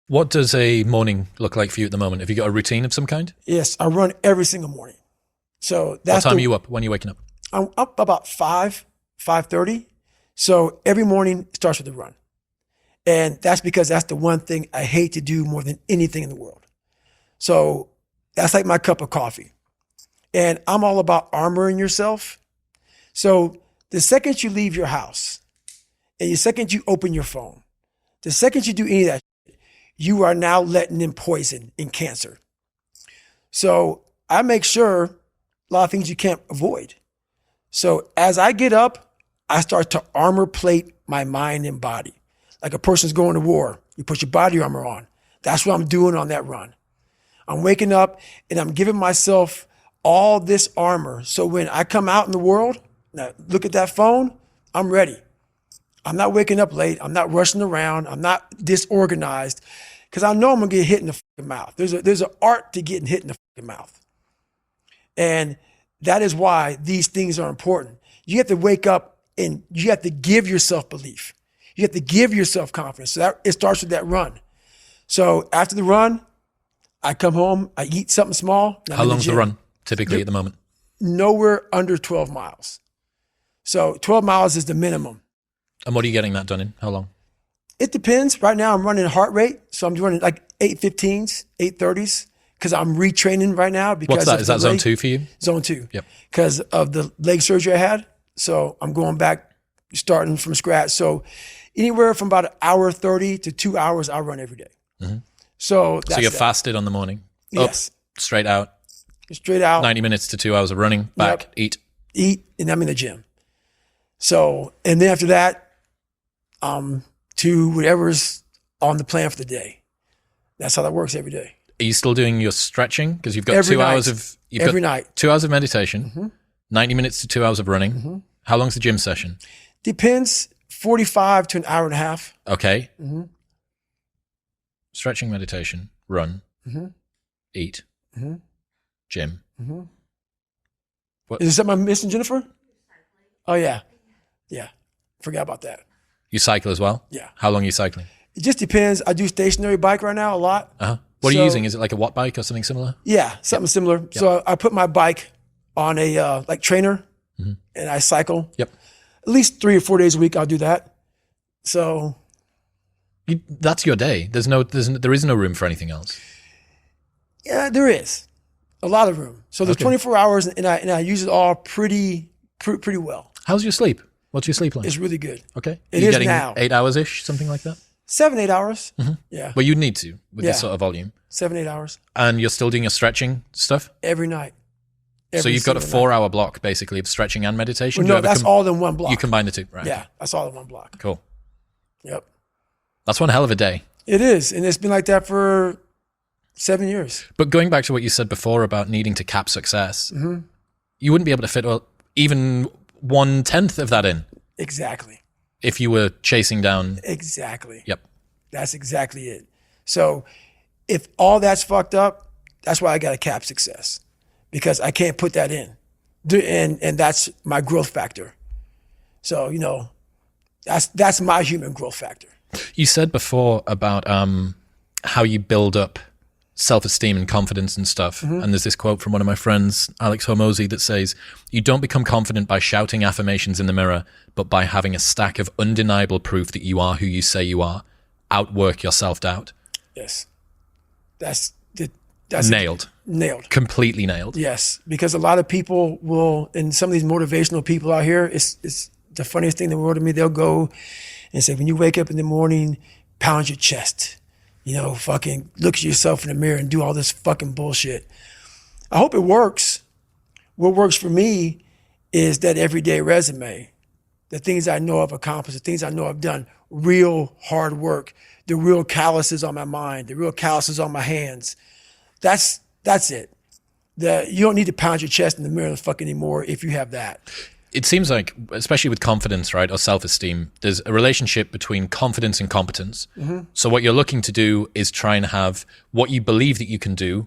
What does a morning look like for you at the moment? Have you got a routine of some kind? Yes, I run every single morning. So What time are you up? When are you waking up? I'm up about 5:30. So every morning starts with a run. And that's because that's the one thing I hate to do more than anything in the world. So that's like my cup of coffee. And I'm all about armoring yourself. So the second you leave your house and the second you open your phone, the second you do any of that, you are now letting in poison and cancer. So I make sure a lot of things you can't avoid. So as I get up, I start to armor plate my mind and body. Like a person's going to war, you put your body armor on. That's what I'm doing on that run. I'm waking up and I'm giving myself all this armor. So when I come out in the world, now look at that phone, I'm ready. I'm not waking up late. I'm not rushing around. I'm not disorganized because I know I'm gonna get hit in the fucking mouth. There's an art to getting hit in the fucking mouth. And that is why these things are important. You have to wake up and you have to give yourself belief. You have to give yourself confidence. So that it starts with that run. So after the run, I come home, I eat something small. How long's the run typically at the moment? Nowhere under 12 miles. So 12 miles is the minimum. And what are you getting that done in? How long? It depends. Right now I'm running heart rate. So I'm running like 8:15s, 8:30s because I'm retraining right now. Because what's that? Is that zone 2 for you? Zone 2. Yep. Because of the leg surgery I had. So I'm going back, starting from scratch. So anywhere from about 1:30 to 2 hours, I run every day. Mm-hmm. So you're fasted on the morning? Yes. Up, straight out? Straight out. 90 minutes to 2 hours of running, back, yep. Eat, and I'm in the gym. So, and then after that, to whatever's on the plan for the day. That's how that works every day. Are you still doing your stretching? Because you've got every 2 night. hours of... Every night. 2 hours of meditation, mm-hmm. 90 minutes to 2 hours of running. Mm-hmm. How long's the gym session? Depends, 45 to an hour and a half. Okay. Mm-hmm. Stretching, meditation, run, mm-hmm. eat, mm-hmm. gym. Mm-hmm. What? Is there something I'm missing, Jennifer? Oh, yeah. Yeah. Forgot about that. You cycle as well? Yeah. How long are you cycling? It just depends. I do stationary bike right now a lot. Uh-huh. What are you using? Is it like a watt bike or something similar? Yeah, something similar. Yep. So I put my bike on a like trainer mm-hmm. and I cycle. Yep. At least 3 or 4 days a week I'll do that. So that's your day. There is no room for anything else. Yeah, there is a lot of room. So there's 24 hours and I use it all pretty well. How's your sleep? What's your sleep like? It's really good. Okay. It you is getting now. 8 hours-ish, something like that? 7-8 hours. Mm-hmm. Yeah. Well, you'd need to with this sort of volume. 7-8 hours. And you're still doing your stretching stuff? Every night. So you've got a 4-hour block basically of stretching and meditation? Well, no, that's all in one block. You combine the two, right? Yeah, that's all in one block. Cool. Yep. That's one hell of a day. It is. And it's been like that for 7 years. But going back to what you said before about needing to cap success, mm-hmm. you wouldn't be able to fit even 1/10 of that in. Exactly. If you were chasing down. Exactly. Yep. That's exactly it. So if all that's fucked up, that's why I got to cap success because I can't put that in. And that's my growth factor. So, that's my human growth factor. You said before about how you build up self-esteem and confidence and stuff. Mm-hmm. And there's this quote from one of my friends, Alex Hormozy, that says, "You don't become confident by shouting affirmations in the mirror, but by having a stack of undeniable proof that you are who you say you are. Outwork your self-doubt." Yes. That's nailed. Nailed. Completely nailed. Yes. Because a lot of people will, and some of these motivational people out here, it's the funniest thing in the world to me. They'll go and say, when you wake up in the morning, pound your chest. Fucking look at yourself in the mirror and do all this fucking bullshit. I hope it works. What works for me is that everyday resume, the things I know I've accomplished, the things I know I've done, real hard work, the real calluses on my mind, the real calluses on my hands. That's it. You don't need to pound your chest in the mirror fucking anymore if you have that. It seems like, especially with confidence, right, or self-esteem, there's a relationship between confidence and competence. Mm-hmm. So what you're looking to do is try and have what you believe that you can do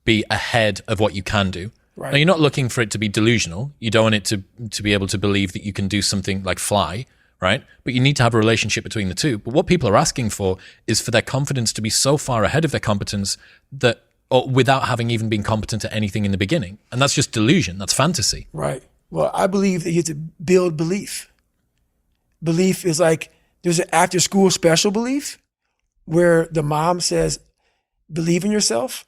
be ahead of what you can do. Right. Now, you're not looking for it to be delusional. You don't want it to be able to believe that you can do something like fly. right? But you need to have a relationship between the two. But what people are asking for is for their confidence to be so far ahead of their competence that, or without having even been competent at anything in the beginning. And that's just delusion. That's fantasy. Right. Well, I believe that you have to build belief. Belief is like, there's an after school special belief where the mom says, believe in yourself.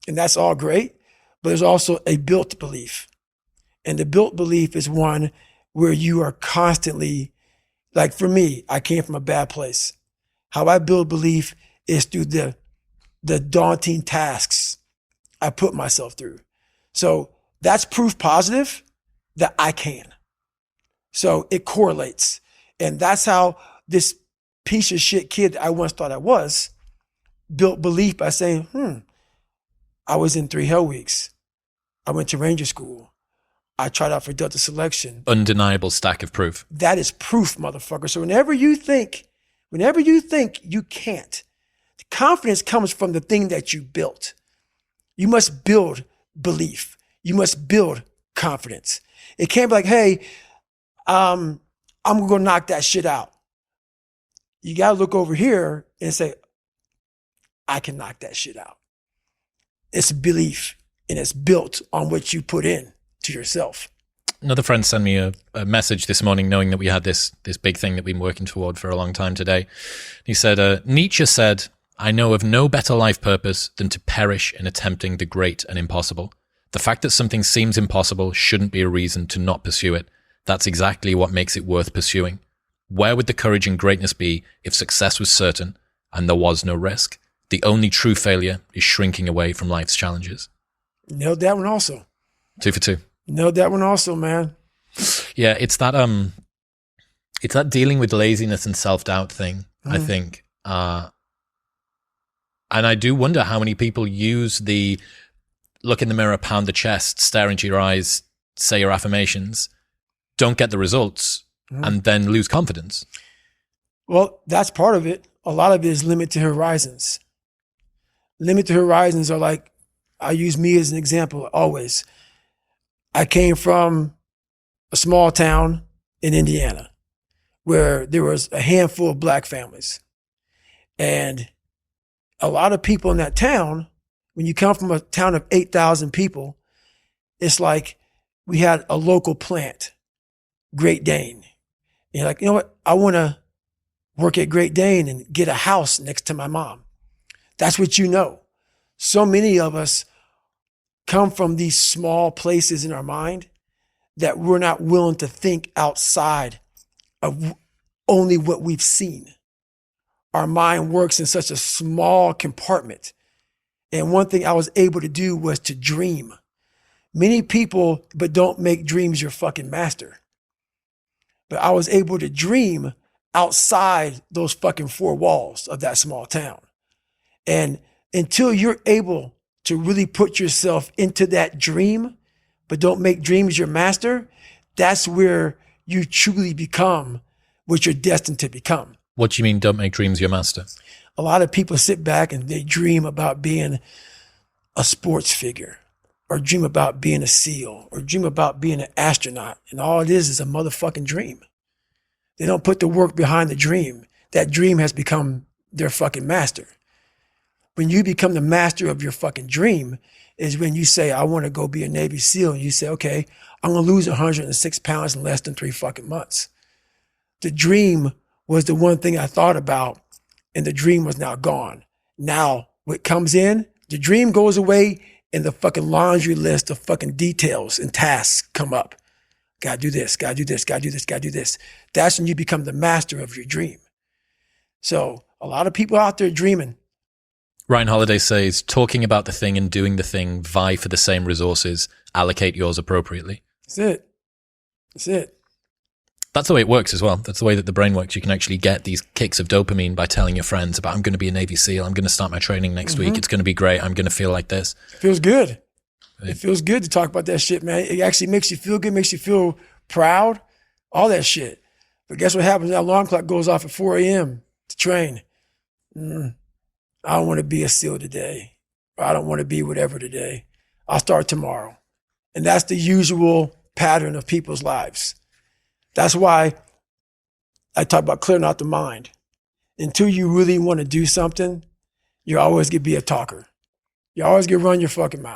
And that's all great. But there's also a built belief. And the built belief is one where you are constantly, like for me, I came from a bad place. How I build belief is through the daunting tasks I put myself through. So that's proof positive that I can. So it correlates. And that's how this piece of shit kid I once thought I was built belief by saying, I was in 3 hell weeks. I went to Ranger School. I tried out for Delta Selection. Undeniable stack of proof. That is proof, motherfucker. So whenever you think you can't, the confidence comes from the thing that you built. You must build belief. You must build confidence. It can't be like, hey, I'm gonna go knock that shit out. You gotta look over here and say, I can knock that shit out. It's belief, and it's built on what you put in to yourself. Another friend sent me a message this morning knowing that we had this big thing that we've been working toward for a long time today. He said, Nietzsche said, I know of no better life purpose than to perish in attempting the great and impossible. The fact that something seems impossible shouldn't be a reason to not pursue it. That's exactly what makes it worth pursuing. Where would the courage and greatness be if success was certain and there was no risk? The only true failure is shrinking away from life's challenges. Nailed that one also. 2 for 2. Nailed that one also, man. Yeah, it's that dealing with laziness and self-doubt thing, I think. And I do wonder how many people use the look in the mirror, pound the chest, stare into your eyes, say your affirmations, don't get the results, and then lose confidence. Well, that's part of it. A lot of it is limited horizons. Limited horizons are like, I use me as an example always. I came from a small town in Indiana where there was a handful of black families. And a lot of people in that town, when you come from a town of 8,000 people, it's like we had a local plant, Great Dane. And you're like, you know what? I want to work at Great Dane and get a house next to my mom. That's what you know. So many of us come from these small places in our mind that we're not willing to think outside of only what we've seen. Our mind works in such a small compartment. And one thing I was able to do was to dream. Many people, but don't make dreams your fucking master. But I was able to dream outside those fucking 4 walls of that small town. And until you're able to really put yourself into that dream, but don't make dreams your master, that's where you truly become what you're destined to become. What do you mean, don't make dreams your master? A lot of people sit back and they dream about being a sports figure, or dream about being a SEAL, or dream about being an astronaut. And all it is a motherfucking dream. They don't put the work behind the dream. That dream has become their fucking master. When you become the master of your fucking dream is when you say, I want to go be a Navy SEAL. And you say, okay, I'm going to lose 106 pounds in less than 3 fucking months. The dream was the one thing I thought about, and the dream was now gone. Now what comes in, the dream goes away, and the fucking laundry list of fucking details and tasks come up. Gotta do this, gotta do this, gotta do this, gotta do this. That's when you become the master of your dream. So a lot of people out there dreaming. Ryan Holiday says, talking about the thing and doing the thing vie for the same resources, allocate yours appropriately. That's it. That's it. That's the way it works as well. That's the way that the brain works. You can actually get these kicks of dopamine by telling your friends about, I'm going to be a Navy SEAL. I'm going to start my training next week. It's going to be great. I'm going to feel like this. It feels good. It feels good to talk about that shit, man. It actually makes you feel good, makes you feel proud, all that shit. But guess what happens? That alarm clock goes off at 4 a.m. to train. I don't want to be a SEAL today. Or I don't want to be whatever today. I'll start tomorrow. And that's the usual pattern of people's lives. That's why I talk about clearing out the mind. Until you really want to do something, you're always going to be a talker. You always going to run your fucking mouth.